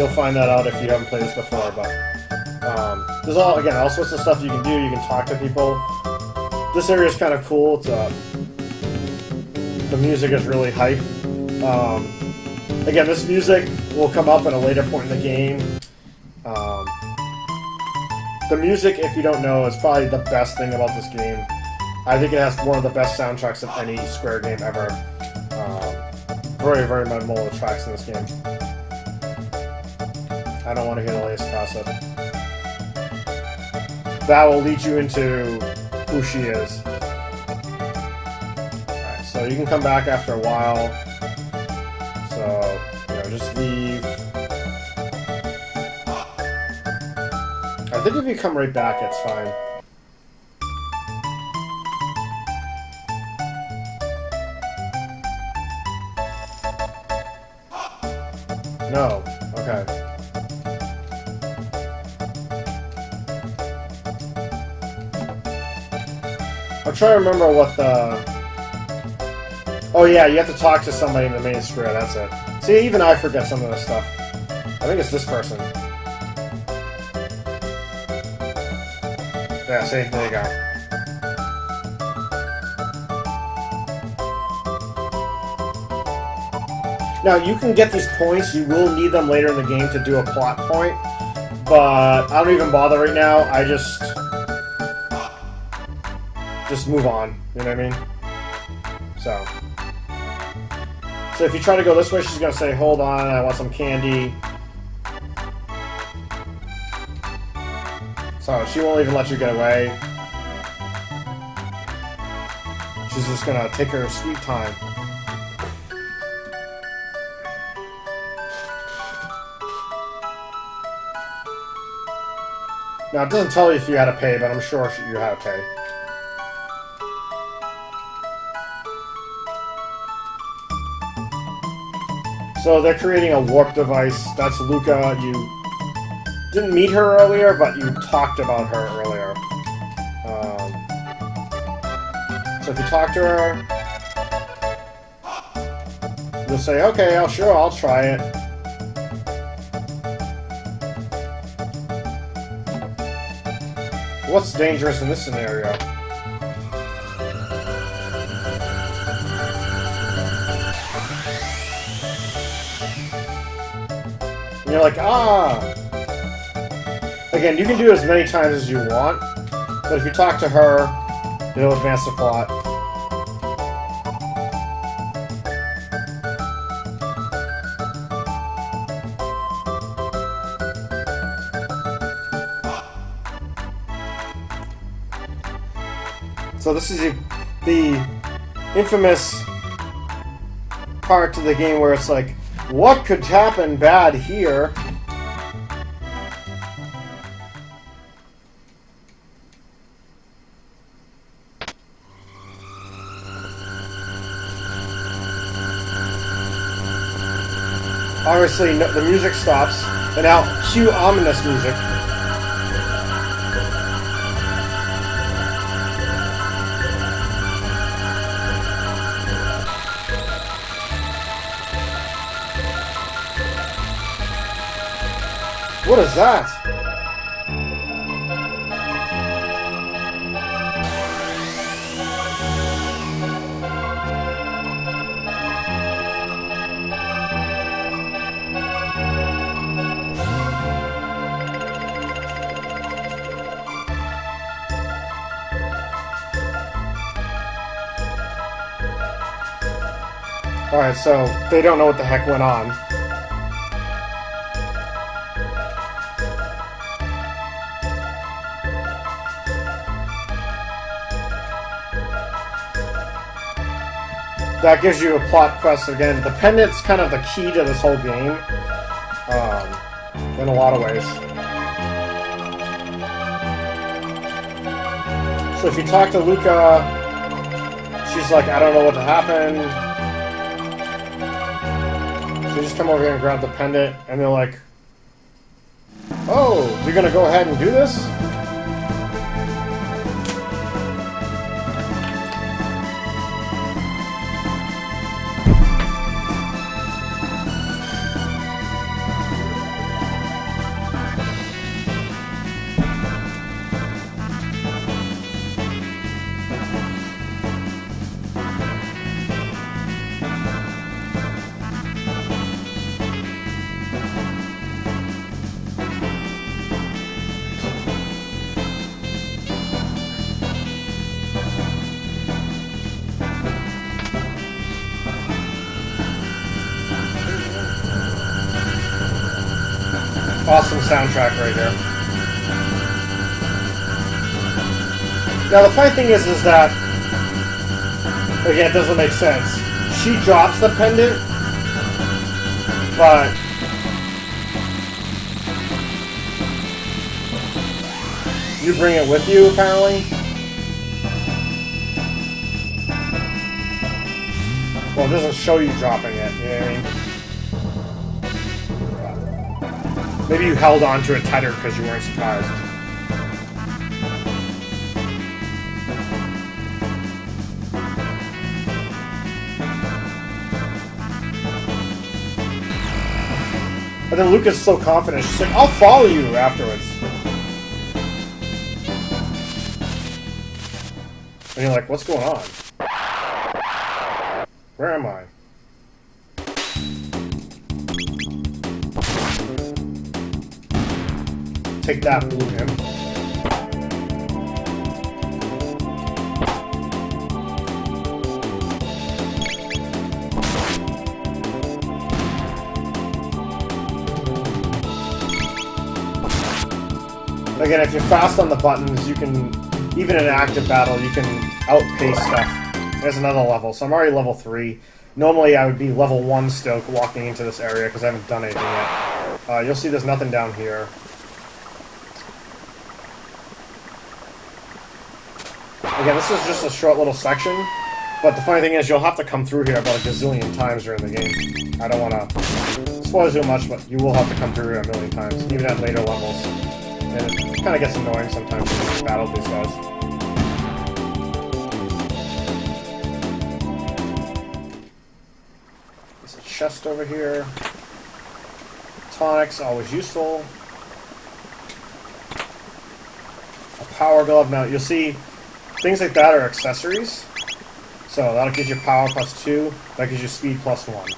you'll find that out if you haven't played this before. But there's all sorts of stuff you can do. You can talk to people. This area is kind of cool. It's the music is really hype. Again, this music will come up at a later point in the game. The music, if you don't know, is probably the best thing about this game. I think it has one of the best soundtracks of any Square game ever. Very, very memorable tracks in this game. I don't want to hear the latest gossip. That will lead you into who she is. Alright, so you can come back after a while. So, just leave. I think if you come right back, it's fine. No. Okay. I'm trying to remember what the... Oh yeah, you have to talk to somebody in the main square, that's it. See, even I forget some of this stuff. I think it's this person. Yeah, see? There you go. Now, you can get these points. You will need them later in the game to do a plot point. But I don't even bother right now. I just move on. You know what I mean? So if you try to go this way, she's going to say, hold on, I want some candy. So she won't even let you get away. She's just going to take her sweet time. Now, it doesn't tell you if you had to pay, but I'm sure you had to pay. So they're creating a warp device. That's Luca. You didn't meet her earlier, but you talked about her earlier. So if you talk to her, you'll say, okay, I'll try it. What's dangerous in this scenario? And you're like, ah! Again, you can do it as many times as you want, but if you talk to her, it'll advance the plot. So this is the infamous part of the game where it's like, what could happen bad here? Obviously, no, the music stops, and now cue ominous music. What is that? Alright, so they don't know what the heck went on. That gives you a plot quest again. The pendant's kind of the key to this whole game, in a lot of ways. So if you talk to Luca, she's like, I don't know what happened. So you just come over here and grab the pendant, and they're like, oh, you're gonna go ahead and do this? Awesome soundtrack right here. Now the funny thing is that again, it doesn't make sense. She drops the pendant, but you bring it with you, apparently. Well, it doesn't show you dropping it, you know what I mean? Maybe you held on to it tighter because you weren't surprised. But then Luca's so confident, she's like, I'll follow you afterwards. And you're like, what's going on? Where am I? Take that, blue imp. Again, if you're fast on the buttons, you can, even in an active battle, you can outpace stuff. There's another level. So I'm already level 3. Normally I would be level 1 still walking into this area because I haven't done anything yet. You'll see there's nothing down here. Again, this is just a short little section, but the funny thing is you'll have to come through here about a gazillion times during the game. I don't want to spoil too much, but you will have to come through here a million times, even at later levels. And it kind of gets annoying sometimes when you battle these guys. There's a chest over here. Tonics, always useful. A power glove. Now, you'll see things like that are accessories. So that'll give you power +2. That gives you speed +1.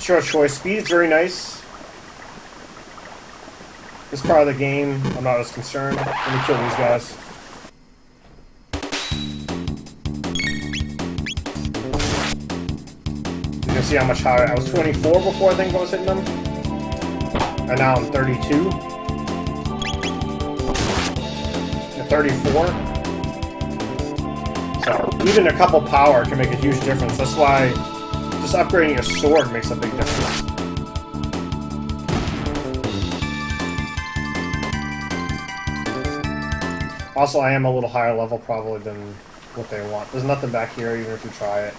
Short choice. Speed's very nice. This part of the game, I'm not as concerned. Let me kill these guys. You can see how much higher. I was 24 before I think I was hitting them. And now I'm 32. And 34. So even a couple power can make a huge difference. That's why just upgrading your sword makes a big difference. Also, I am a little higher level probably than what they want. There's nothing back here, even if you try it.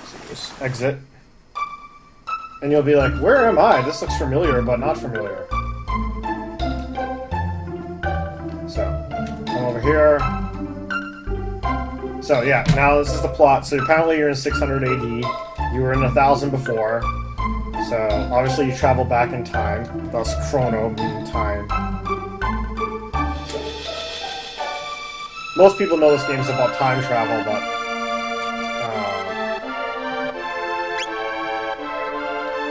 So just exit. And you'll be like, where am I? This looks familiar, but not familiar. So, come over here. So, yeah, now this is the plot. So, apparently you're in 600 AD. You were in 1000 before. So, obviously you travel back in time, thus Chrono meaning time. So, most people know this game is about time travel, but...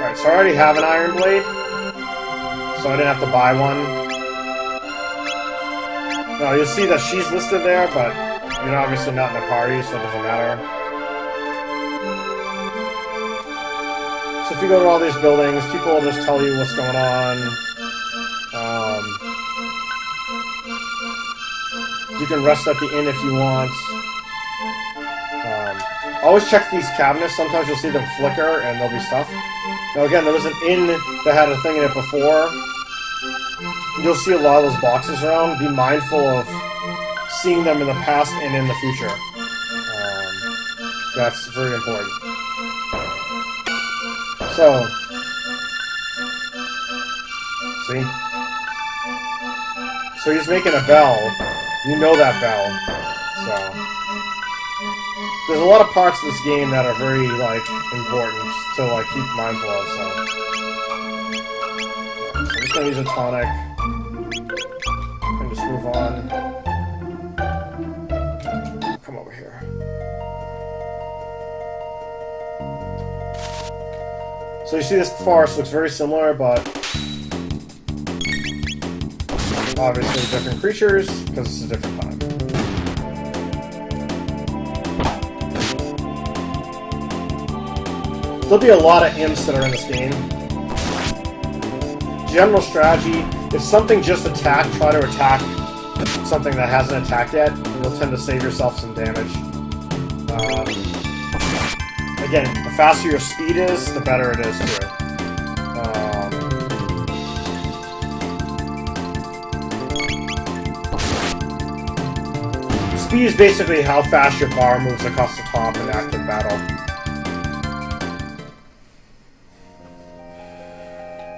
Alright, so I already have an Iron Blade, so I didn't have to buy one. Now, you'll see that she's listed there, but you're obviously not in the party, so it doesn't matter. So if you go to all these buildings, people will just tell you what's going on. You can rest at the inn if you want. Always check these cabinets. Sometimes you'll see them flicker and there'll be stuff. Now again, there was an inn that had a thing in it before. You'll see a lot of those boxes around. Be mindful of seeing them in the past and in the future. That's very important. So, see? So he's making a bell. You know that bell. So, there's a lot of parts of this game that are very, like, important to, like, keep mindful of, so. So I'm just gonna use a tonic. And just move on. Come over here. So you see this forest looks very similar, but obviously different creatures, because it's a different time. There'll be a lot of imps that are in this game. General strategy, if something just attacked, try to attack something that hasn't attacked yet. You'll tend to save yourself some damage. Again, the faster your speed is, the better it is too. Speed is basically how fast your bar moves across the top in active battle.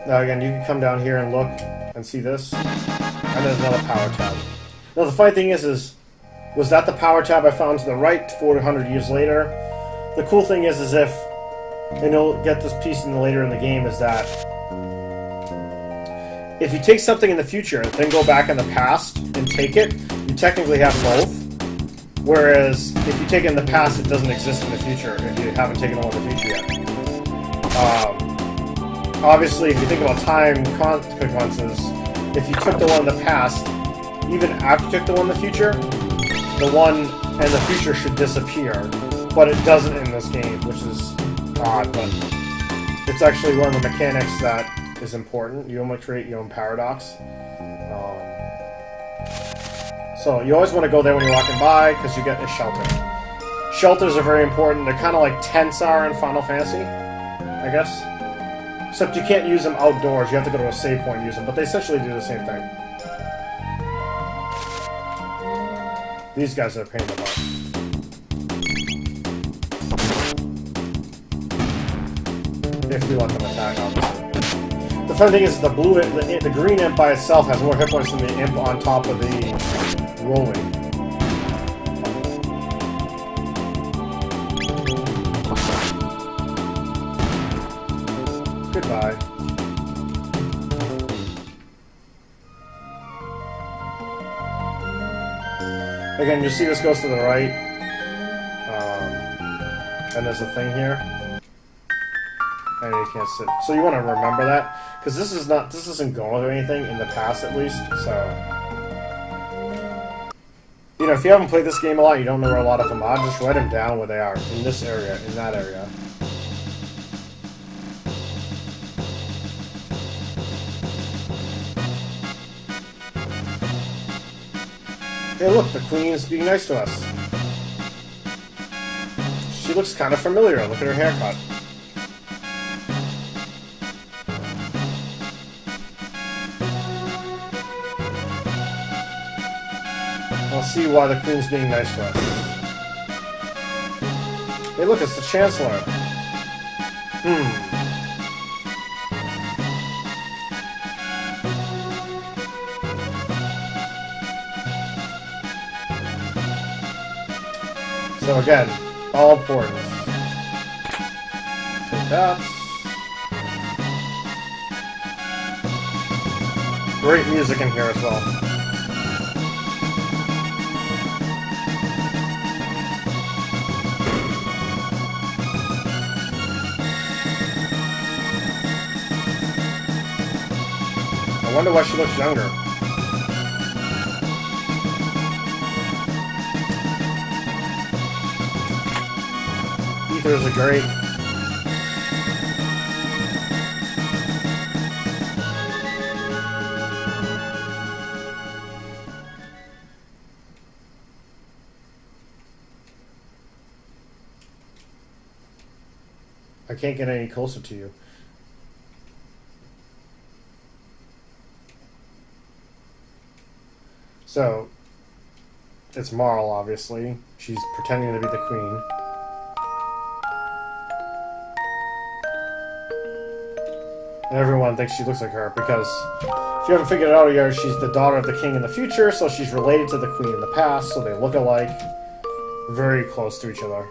Now again, you can come down here and look and see this. And there's another power tab. Now the funny thing is was that the power tab I found to the right 400 years later? The cool thing is if, and you'll get this piece later in the game, is that if you take something in the future, then go back in the past and take it, you technically have both. Whereas if you take it in the past, it doesn't exist in the future if you haven't taken the one in the future yet. Obviously, if you think about time consequences, if you took the one in the past, even after you took the one in the future, the one in the future should disappear. But it doesn't in this game, which is odd, but it's actually one of the mechanics that is important. You want to create your own paradox. So you always want to go there when you're walking by, because you get a shelter. Shelters are very important. They're kind of like tents are in Final Fantasy, I guess. Except you can't use them outdoors. You have to go to a save point and use them, but they essentially do the same thing. These guys are a pain in the butt. If you let them attack, obviously. The fun thing is the green imp by itself has more hit points than the imp on top of the rolling. Goodbye. Again, you see this goes to the right. And there's a thing here. And you can't sit. So you want to remember that. Because this isn't going or anything, in the past at least, so... You know, if you haven't played this game a lot, you don't know where a lot of them are, just write them down where they are. In this area, in that area. Hey look, the Queen's being nice to us. She looks kind of familiar, look at her haircut. I'll see why the Queen's being nice to us. Hey look, it's the Chancellor. So again, all important. Take that. Great music in here as well. I wonder why she looks younger. Ethers are great. I can't get any closer to you. So, it's Marl, obviously. She's pretending to be the Queen. And everyone thinks she looks like her, because if you haven't figured it out yet, she's the daughter of the king in the future, so she's related to the Queen in the past, so they look alike. Very close to each other.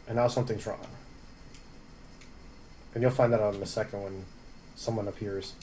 And now something's wrong. And you'll find that out in a second when someone appears.